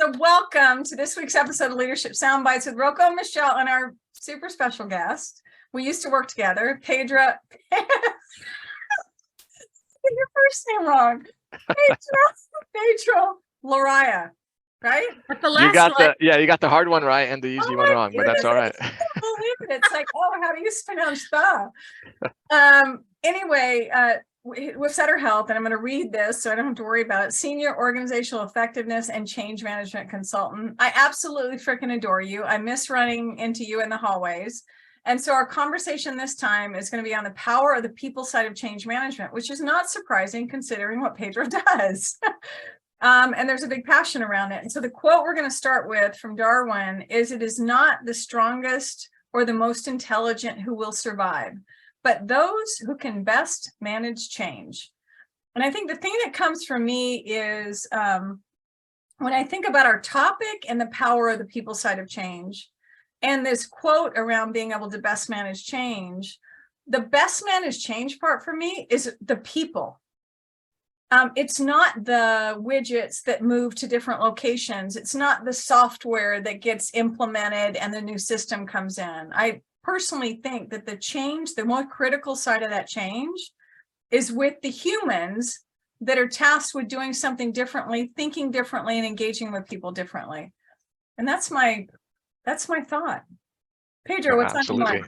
So welcome to this week's episode of Leadership Soundbites with Roko and Michele and our super special guest. We used to work together, Pedro. Your first name wrong. Pedro Laraia, right? But the last you got the hard one right and the easy one wrong, but that's all right. I can't believe it. It's like, how do you pronounce that? Anyway, with Sutter Health, and I'm going to read this so I don't have to worry about it. Senior Organizational Effectiveness and Change Management Consultant. I absolutely freaking adore you. I miss running into you in the hallways. And so our conversation this time is going to be on the power of the people side of change management, which is not surprising considering what Pedro does. And there's a big passion around it. And so the quote we're going to start with from Darwin is, "It is not the strongest or the most intelligent who will survive, but those who can best manage change." And I think the thing that comes from me is when I think about our topic and the power of the people side of change, and this quote around being able to best manage change, the best managed change part for me is the people. It's not the widgets that move to different locations. It's not the software that gets implemented and the new system comes in. I personally think that the change, the more critical side of that change, is with the humans that are tasked with doing something differently, thinking differently, and engaging with people differently. And that's my thought. Pedro, what's on your mind?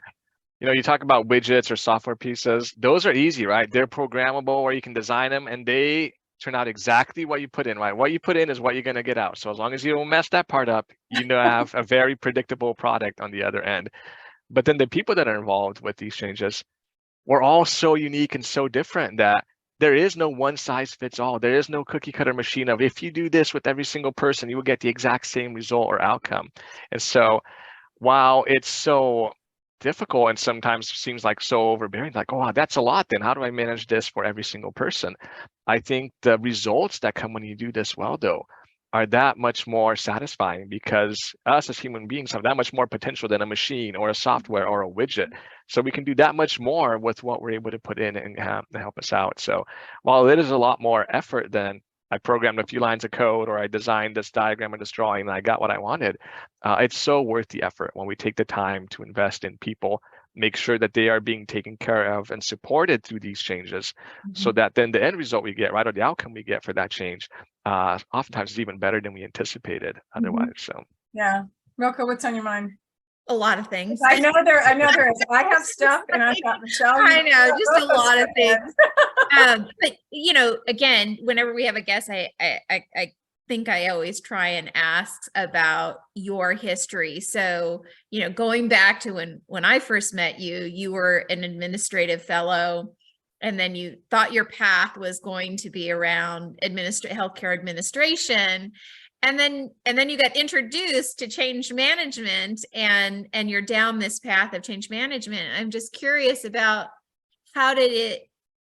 You know, you talk about widgets or software pieces. Those are easy, right? They're programmable, or you can design them and they turn out exactly what you put in, right? What you put in is what you're going to get out. So as long as you don't mess that part up, you know, have a very predictable product on the other end. But then the people that are involved with these changes, we're all so unique and so different that there is no one size fits all. There is no cookie cutter machine of, if you do this with every single person, you will get the exact same result or outcome. And so while it's so difficult and sometimes seems like so overbearing, like, oh, wow, that's a lot, then how do I manage this for every single person? I think the results that come when you do this well, though, are that much more satisfying, because us as human beings have that much more potential than a machine or a software or a widget. So we can do that much more with what we're able to put in and help us out. So while it is a lot more effort than I programmed a few lines of code or I designed this diagram or this drawing and I got what I wanted, it's so worth the effort when we take the time to invest in people, make sure that they are being taken care of and supported through these changes, so that then the end result we get, right, or the outcome we get for that change, oftentimes is even better than we anticipated otherwise. So yeah, Roko, what's on your mind? A lot of things. I know there is. I have stuff, and I thought, Michele, I know, just a lot of things. But you know, again, whenever we have a guest, I think I always try and ask about your history. So, you know, going back to when I first met you, you were an administrative fellow, and then you thought your path was going to be around healthcare administration. And then you got introduced to change management, and you're down this path of change management. I'm just curious about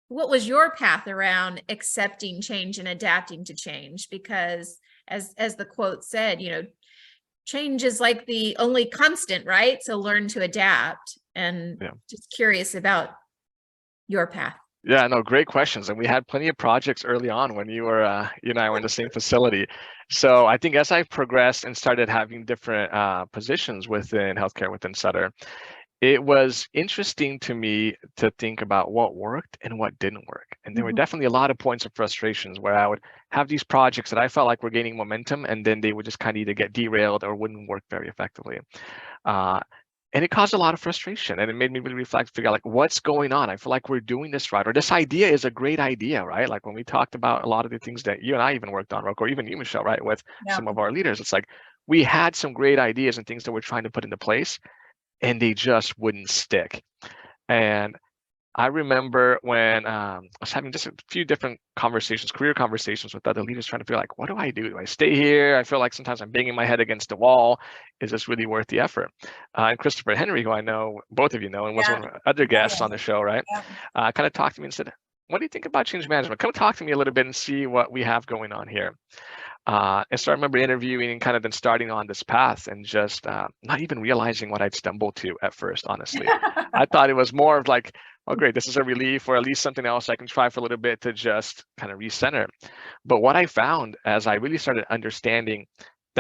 what was your path around accepting change and adapting to change? Because as the quote said, you know, change is like the only constant, right? So learn to adapt. And just curious about your path. Yeah, no, great questions. And we had plenty of projects early on when you and I were in the same facility. So I think as I progressed and started having different positions within healthcare within Sutter, it was interesting to me to think about what worked and what didn't work. And there were definitely a lot of points of frustrations where I would have these projects that I felt like were gaining momentum, and then they would just kind of either get derailed or wouldn't work very effectively. And it caused a lot of frustration, and it made me really reflect, figure out like, what's going on? I feel like we're doing this right, or this idea is a great idea, right? Like when we talked about a lot of the things that you and I even worked on, Roko, or even you, Michele, right, with some of our leaders, it's like we had some great ideas and things that we're trying to put into place, and they just wouldn't stick. And I remember when I was having just a few different conversations, career conversations with other leaders, trying to feel like, what do I do? Do I stay here? I feel like sometimes I'm banging my head against the wall. Is this really worth the effort? And Christopher Henry, who I know both of you know, and was one of our other guests on the show, right? Kind of talked to me and said, what do you think about change management? Come talk to me a little bit and see what we have going on here. And so I remember interviewing and kind of then starting on this path and just not even realizing what I'd stumbled to at first, honestly. I thought it was more of like, oh, great, this is a relief, or at least something else I can try for a little bit to just kind of recenter. But what I found as I really started understanding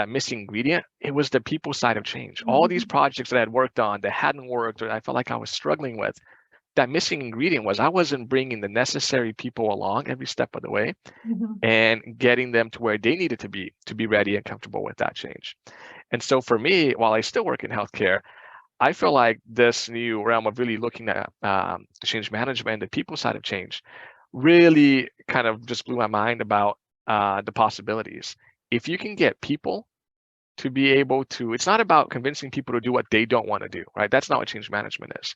that missing ingredient, it was the people side of change. All these projects that I had worked on that hadn't worked, or I felt like I was struggling with, that missing ingredient was I wasn't bringing the necessary people along every step of the way and getting them to where they needed to be ready and comfortable with that change. And so for me, while I still work in healthcare, I feel like this new realm of really looking at change management, the people side of change, really kind of just blew my mind about the possibilities. If you can get people to be able to, it's not about convincing people to do what they don't want to do, right? That's not what change management is.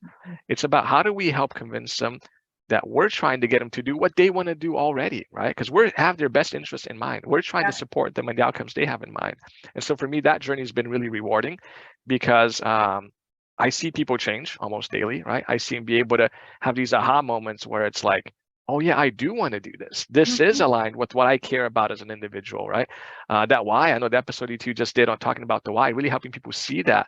It's about how do we help convince them that we're trying to get them to do what they want to do already, right? Because we have their best interest in mind. We're trying to support them and the outcomes they have in mind. And so for me, that journey has been really rewarding because I see people change almost daily, right? I see them be able to have these aha moments where it's like, oh yeah, I do want to do this. This is aligned with what I care about as an individual, right? That why, I know the episode you two just did on talking about the why, really helping people see that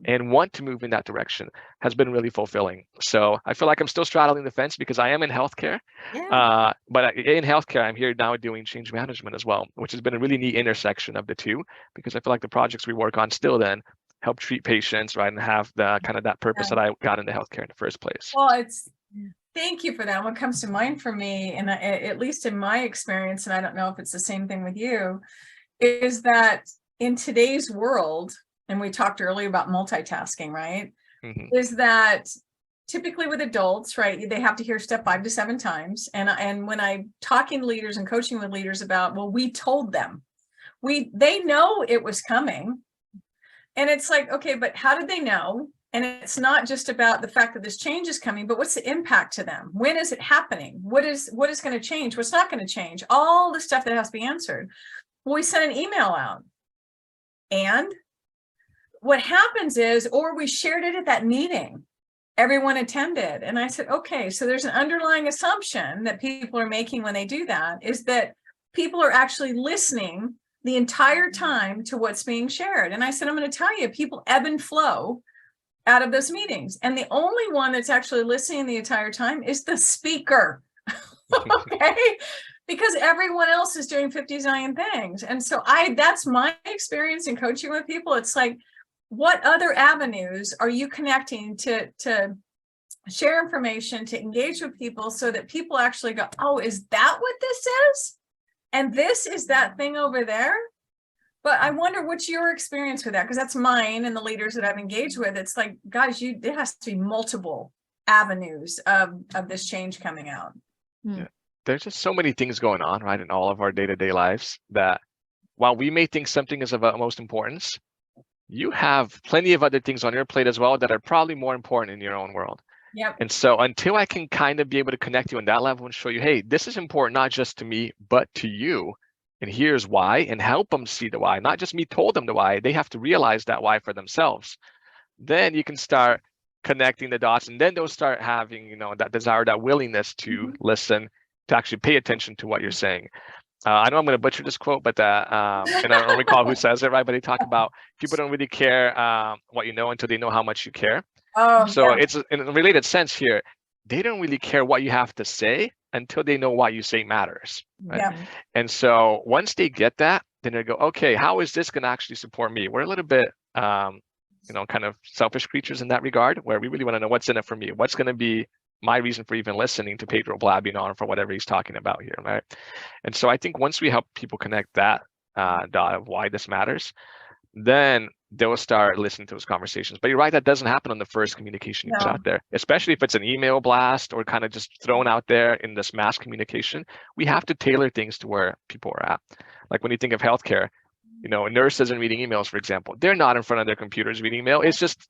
and want to move in that direction has been really fulfilling. So I feel like I'm still straddling the fence because I am in healthcare, but in healthcare, I'm here now doing change management as well, which has been a really neat intersection of the two, because I feel like the projects we work on still then help treat patients, right, and have the kind of that purpose that I got into healthcare in the first place. Well, thank you for that. What comes to mind for me, and at least in my experience, and I don't know if it's the same thing with you, is that in today's world, and we talked earlier about multitasking, right? Is that typically with adults, right, they have to hear step 5 to 7 times. And when I'm talking to leaders and coaching with leaders about, well, we told them, they know it was coming. And it's like, okay, but how did they know? And it's not just about the fact that this change is coming, but what's the impact to them? When is it happening? What is going to change? What's not going to change? All the stuff that has to be answered. Well, we sent an email out. And what happens is, or we shared it at that meeting. Everyone attended. And I said, okay, so there's an underlying assumption that people are making when they do that, is that people are actually listening the entire time to what's being shared. And I said, I'm going to tell you, people ebb and flow out of those meetings. And the only one that's actually listening the entire time is the speaker. Okay. Because everyone else is doing 50 zillion things. And so that's my experience in coaching with people. It's like, what other avenues are you connecting to share information, to engage with people so that people actually go, oh, is that what this is? And this is that thing over there. But I wonder what's your experience with that? Because that's mine and the leaders that I've engaged with. It's like, guys, there has to be multiple avenues of this change coming out. Yeah. There's just so many things going on, right, in all of our day-to-day lives that while we may think something is of utmost importance, you have plenty of other things on your plate as well that are probably more important in your own world. Yep. And so until I can kind of be able to connect you on that level and show you, hey, this is important, not just to me, but to you. And here's why, and help them see the why, not just me told them the why, they have to realize that why for themselves. Then you can start connecting the dots, and then they'll start having, that desire, that willingness to listen, to actually pay attention to what you're saying. I know I'm going to butcher this quote, but and I don't recall who says it, right? But they talk about people don't really care what you know until they know how much you care. So it's in a related sense here. They don't really care what you have to say until they know why you say matters. Right? Yeah. And so once they get that, then they go, okay, how is this going to actually support me? We're a little bit, kind of selfish creatures in that regard, where we really want to know what's in it for me. What's going to be my reason for even listening to Pedro blabbing on for whatever he's talking about here, right? And so I think once we help people connect that dot of why this matters, then they'll start listening to those conversations. But you're right, that doesn't happen on the first communication you put out there, especially if it's an email blast or kind of just thrown out there in this mass communication. We have to tailor things to where people are at. Like when you think of healthcare, nurses and reading emails, for example, they're not in front of their computers reading email. It's just,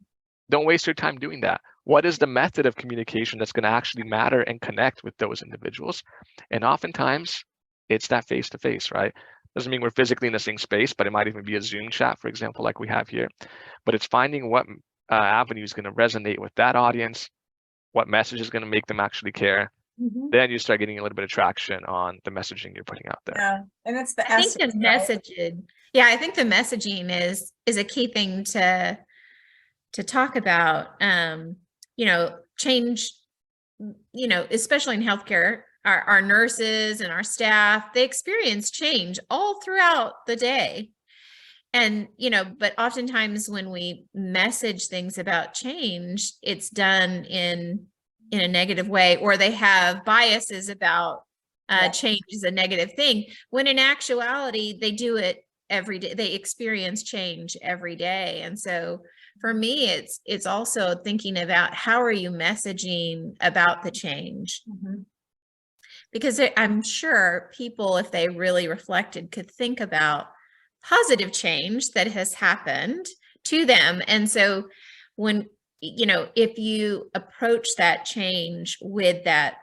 don't waste your time doing that. What is the method of communication that's going to actually matter and connect with those individuals? And oftentimes it's that face-to-face, right? Doesn't mean we're physically in the same space, but it might even be a Zoom chat, for example, like we have here. But it's finding what avenue is going to resonate with that audience, what message is going to make them actually care. Then you start getting a little bit of traction on the messaging you're putting out there. Yeah, and it's the I think the messaging. Yeah, I think the messaging is a key thing to talk about. Change. Especially in healthcare. Our nurses and our staff, they experience change all throughout the day. And, but oftentimes when we message things about change, it's done in a negative way, or they have biases about change is a negative thing, when in actuality, they do it every day. They experience change every day. And so for me, it's also thinking about how are you messaging about the change? Because I'm sure people, if they really reflected, could think about positive change that has happened to them. And so when, if you approach that change with that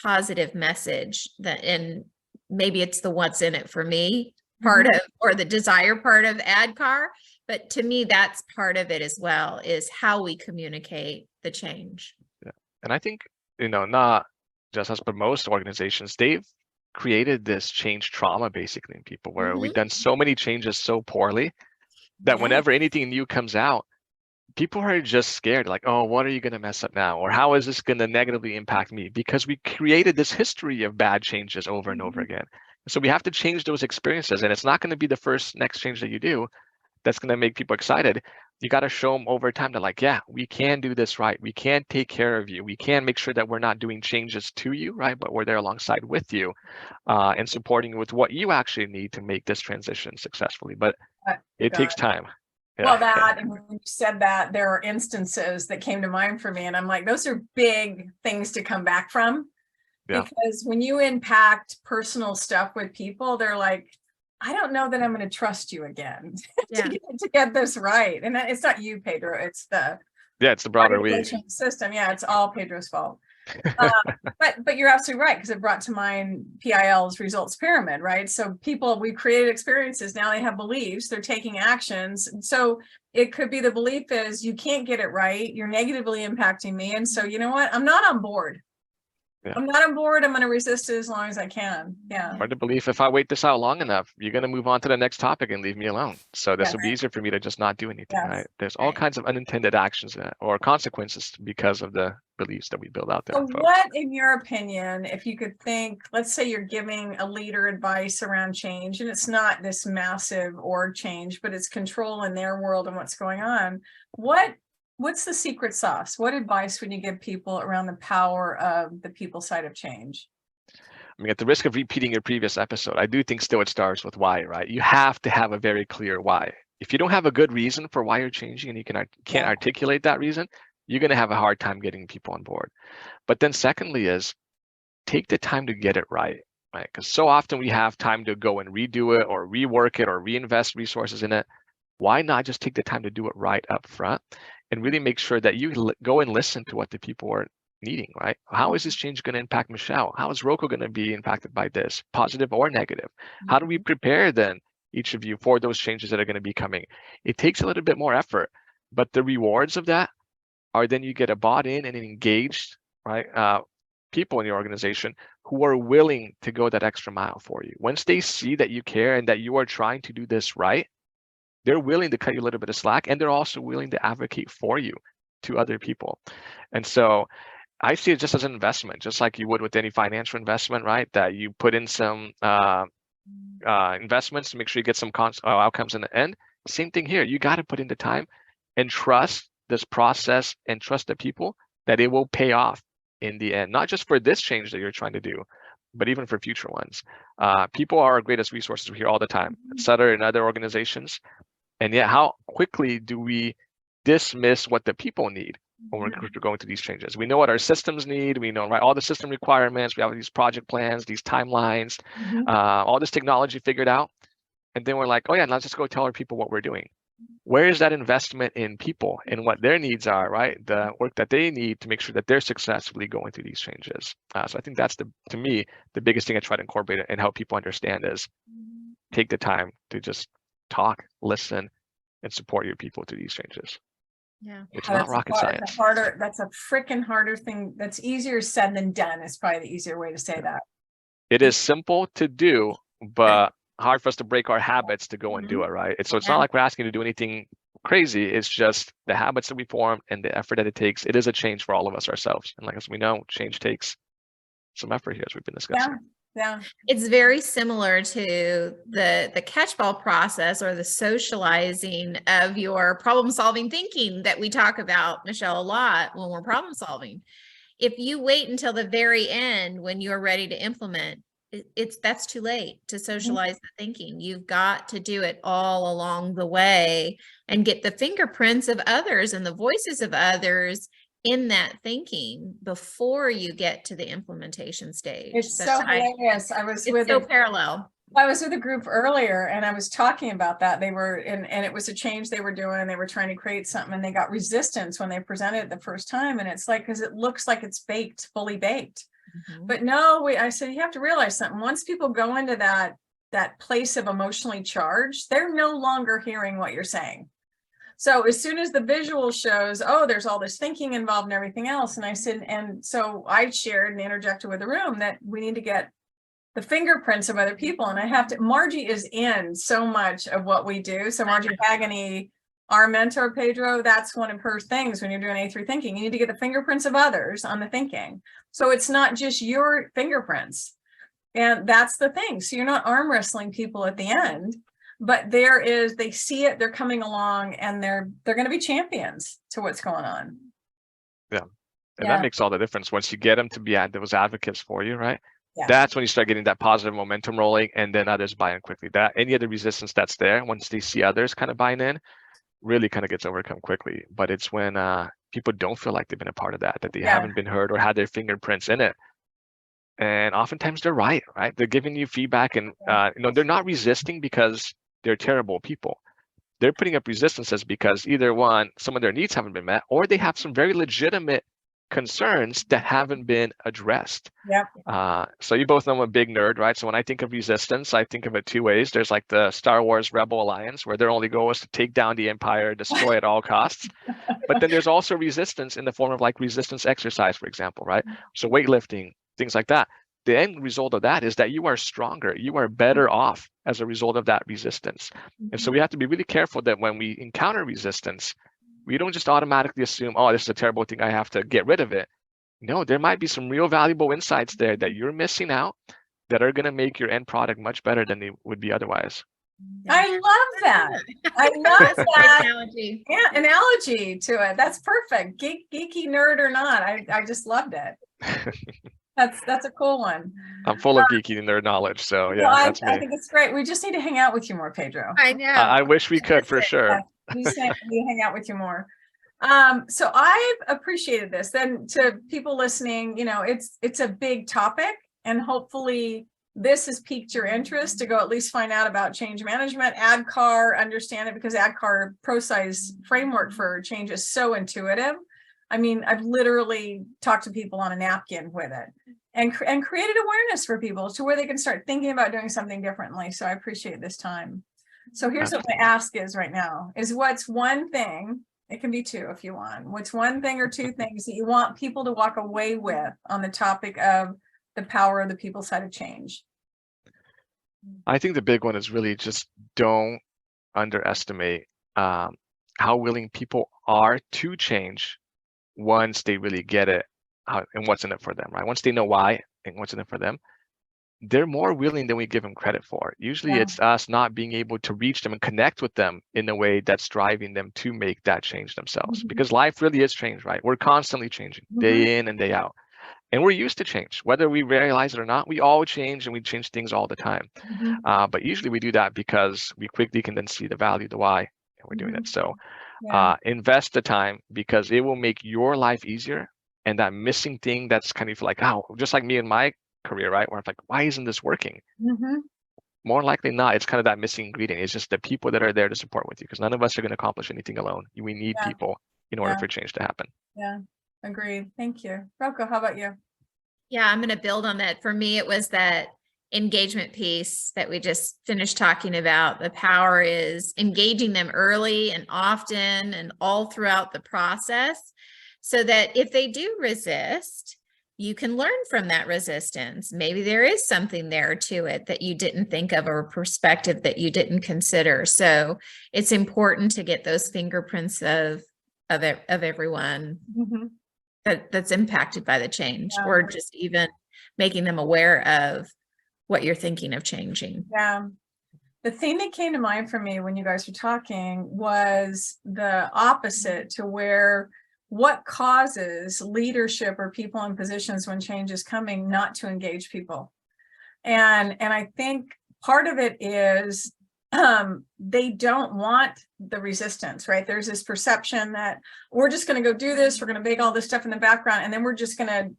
positive message, and maybe it's the what's in it for me part of, or the desire part of ADKAR, but to me, that's part of it as well, is how we communicate the change. Yeah. And I think, not just us, but most organizations, they've created this change trauma basically in people, where we've done so many changes so poorly that whenever anything new comes out, people are just scared, like, oh, what are you going to mess up now? Or how is this going to negatively impact me? Because we created this history of bad changes over and over again. So we have to change those experiences. And it's not going to be the next change that you do that's going to make people excited. You got to show them over time that, like, yeah, we can do this right. We can take care of you. We can make sure that we're not doing changes to you, right? But we're there alongside with you and supporting you with what you actually need to make this transition successfully. But it takes time. Yeah. Well, and when you said that, there are instances that came to mind for me, and I'm like, those are big things to come back from. Because when you impact personal stuff with people, they're like, I don't know that I'm going to trust you again to get this right. And it's not you, Pedro. It's the broader system. Yeah, it's all Pedro's fault. But you're absolutely right, because it brought to mind PIL's results pyramid, right? So we created experiences. Now they have beliefs. They're taking actions. And so it could be the belief is you can't get it right. You're negatively impacting me. And so you know what? I'm not on board. I'm not on board. I'm going to resist it as long as I can. Hard to believe if I wait this out long enough, you're going to move on to the next topic and leave me alone. So this will be easier for me to just not do anything, right? There's all kinds of unintended actions or consequences because of the beliefs that we build out there. So what, in your opinion, if you could think, let's say you're giving a leader advice around change, and it's not this massive org change, but it's control in their world and what's going on. What's the secret sauce? What advice would you give people around the power of the people side of change? I mean, at the risk of repeating your previous episode, I do think still it starts with why, right? You have to have a very clear why. If you don't have a good reason for why you're changing and you can't articulate that reason, you're going to have a hard time getting people on board. But then secondly is take the time to get it right? Because so often we have time to go and redo it or rework it or reinvest resources in it. Why not just take the time to do it right up front? And really make sure that you go and listen to what the people are needing, right? How is this change going to impact Michelle? How is Roko going to be impacted by this, positive or negative? How do we prepare then each of you for those changes that are going to be coming? It takes a little bit more effort, but the rewards of that are then you get a bought in and engaged, right? People in your organization who are willing to go that extra mile for you. Once they see that you care and that you are trying to do this right, they're willing to cut you a little bit of slack, and they're also willing to advocate for you to other people. And so I see it just as an investment, just like you would with any financial investment, right? That you put in some investments to make sure you get some outcomes in the end. Same thing here. You got to put in the time and trust this process and trust the people that it will pay off in the end, not just for this change that you're trying to do, but even for future ones. People are our greatest resources. We hear all the time at Sutter and other organizations. And yet, how quickly do we dismiss what the people need when we're going through these changes? We know what our systems need. We know, right, all the system requirements. We have these project plans, these timelines, all this technology figured out. And then we're like, oh yeah, let's just go tell our people what we're doing. Where is that investment in people and what their needs are, right? The work that they need to make sure that they're successfully going through these changes. So I think that's, to me, the biggest thing I try to incorporate and help people understand is take the time to just talk, listen, and support your people through these changes. Yeah, it's not rocket science. That's a freaking harder thing. That's easier said than done. Is probably the easier way to say that. It is simple to do, but hard for us to break our habits to go and do it, right? So it's not like we're asking you to do anything crazy. It's just the habits that we form and the effort that it takes. It is a change for all of us ourselves. And like as we know, change takes some effort here, as we've been discussing. Yeah. It's very similar to the catchball process or the socializing of your problem solving thinking that we talk about, Michelle, a lot when we're problem solving. If you wait until the very end when you're ready to implement, that's too late to socialize the thinking. You've got to do it all along the way and get the fingerprints of others and the voices of others in that thinking before you get to the implementation stage. It's so hilarious. It's so parallel. I was with a group earlier and I was talking about that. They were and it was a change they were doing, and they were trying to create something, and they got resistance when they presented it the first time. And it's like, because it looks like it's baked, fully baked. But no, I said, you have to realize something. Once people go into that place of emotionally charged, they're no longer hearing what you're saying. So as soon as the visual shows, oh, there's all this thinking involved and everything else. And I said, and so I shared and interjected with the room that we need to get the fingerprints of other people. And I have to, Margie is in so much of what we do. So Margie Pagany, our mentor, Pedro, that's one of her things when you're doing A3 thinking. You need to get the fingerprints of others on the thinking. So it's not just your fingerprints. And that's the thing. So you're not arm wrestling people at the end, but they see it, they're coming along, and they're going to be champions to what's going on. Yeah. And that makes all the difference. Once you get them to be those advocates for you, right? Yeah. That's when you start getting that positive momentum rolling, and then others buy in quickly. That any of the resistance that's there, once they see others kind of buying in, really kind of gets overcome quickly. But it's when people don't feel like they've been a part of that they haven't been heard or had their fingerprints in it. And oftentimes they're right? They're giving you feedback, and they're not resisting because they're terrible people. They're putting up resistances because either one, some of their needs haven't been met, or they have some very legitimate concerns that haven't been addressed. So you both know I'm a big nerd, right? So when I think of resistance, I think of it two ways. There's like the Star Wars Rebel Alliance, where their only goal is to take down the Empire, destroy at all costs. But then there's also resistance in the form of like resistance exercise, for example, right? So weightlifting, things like that. The end result of that is that you are stronger, you are better off as a result of that resistance. And so we have to be really careful that when we encounter resistance, we don't just automatically assume, oh, this is a terrible thing, I have to get rid of it. No, there might be some real valuable insights there that you're missing out that are going to make your end product much better than they would be otherwise. I love that. I love that analogy. Yeah, analogy to it. That's perfect. Geeky nerd or not, I just loved it. That's a cool one. I'm full of geeky nerd knowledge, so yeah, well, that's me. I think it's great. We just need to hang out with you more, Pedro. I know. I wish we could, for sure. We just need to hang out with you more. So I've appreciated this. Then to people listening, it's a big topic, and hopefully this has piqued your interest to go at least find out about change management, ADKAR, understand it, because ADKAR ProSize framework for change is so intuitive. I mean, I've literally talked to people on a napkin with it, and created awareness for people to where they can start thinking about doing something differently. So I appreciate this time. So here's what my ask is right now, is what's one thing, it can be two if you want, what's one thing or two things that you want people to walk away with on the topic of the power of the people side of change? I think the big one is really just don't underestimate how willing people are to change once they really get it and what's in it for them, right? Once they know why and what's in it for them, they're more willing than we give them credit for. Usually it's us not being able to reach them and connect with them in a way that's driving them to make that change themselves. Because life really is change, right? We're constantly changing day in and day out. And we're used to change, whether we realize it or not. We all change, and we change things all the time. But usually we do that because we quickly can then see the value, the why, and we're doing it. So invest the time, because it will make your life easier. And that missing thing that's kind of like, oh, just like me in my career, right? Where I'm like, why isn't this working? More likely not, it's kind of that missing ingredient. It's just the people that are there to support with you, because none of us are going to accomplish anything alone. We need people in order for change to happen. Yeah, agreed. Thank you. Roko, how about you? Yeah, I'm going to build on that. For me, it was that engagement piece that we just finished talking about. The power is engaging them early and often and all throughout the process, so that if they do resist, you can learn from that resistance. Maybe there is something there to it that you didn't think of, or a perspective that you didn't consider. So it's important to get those fingerprints of everyone that's impacted by the change, or just even making them aware of what you're thinking of changing. Yeah. The thing that came to mind for me when you guys were talking was the opposite to where what causes leadership or people in positions when change is coming not to engage people. And I think part of it is they don't want the resistance, right? There's this perception that we're just going to go do this. We're going to make all this stuff in the background, and then we're just going to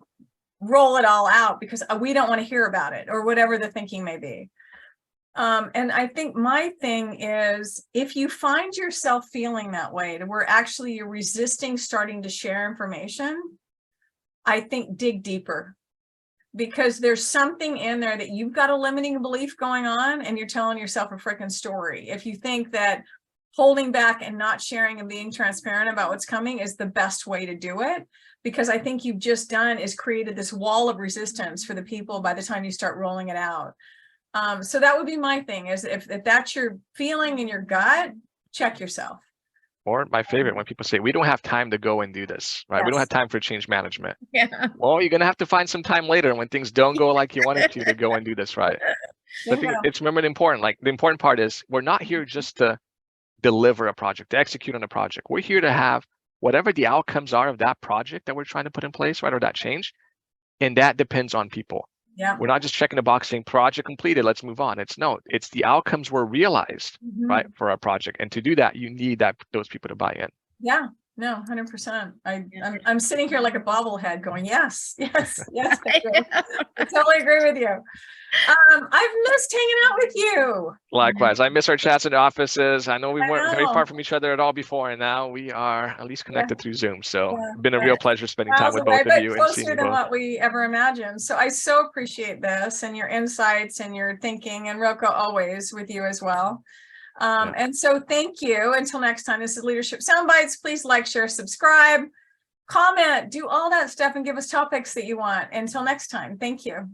roll it all out because we don't want to hear about it, or whatever the thinking may be. And I think my thing is, if you find yourself feeling that way, to where actually you're resisting starting to share information, I think dig deeper, because there's something in there that you've got a limiting belief going on, and you're telling yourself a freaking story. If you think that holding back and not sharing and being transparent about what's coming is the best way to do it, because I think you've just done is created this wall of resistance for the people by the time you start rolling it out. So that would be my thing, is if that's your feeling in your gut, check yourself. Or my favorite, when people say, we don't have time to go and do this, right? We don't have time for change management. Yeah. Well, you're going to have to find some time later when things don't go like you wanted to go and do this, right? So I think it's remembered important. Like, the important part is we're not here just to deliver a project, to execute on a project. We're here to have whatever the outcomes are of that project that we're trying to put in place, right? Or that change. And that depends on people. Yeah. We're not just checking a box saying project completed, let's move on. It's the outcomes were realized, right, for our project. And to do that, you need those people to buy in. Yeah, no, 100%. I'm sitting here like a bobblehead going, yes, yes, yes. I totally agree with you. I've missed hanging out with you. Likewise, I miss our chats in the offices. I know we weren't very far from each other at all before, and now we are at least connected through Zoom. So it's been a real pleasure spending time with both of you and seeing you both. Closer than what we ever imagined. So I so appreciate this and your insights and your thinking, and Roko, always with you as well. And so thank you. Until next time, this is Leadership Soundbites. Please like, share, subscribe, comment, do all that stuff, and give us topics that you want. Until next time, thank you.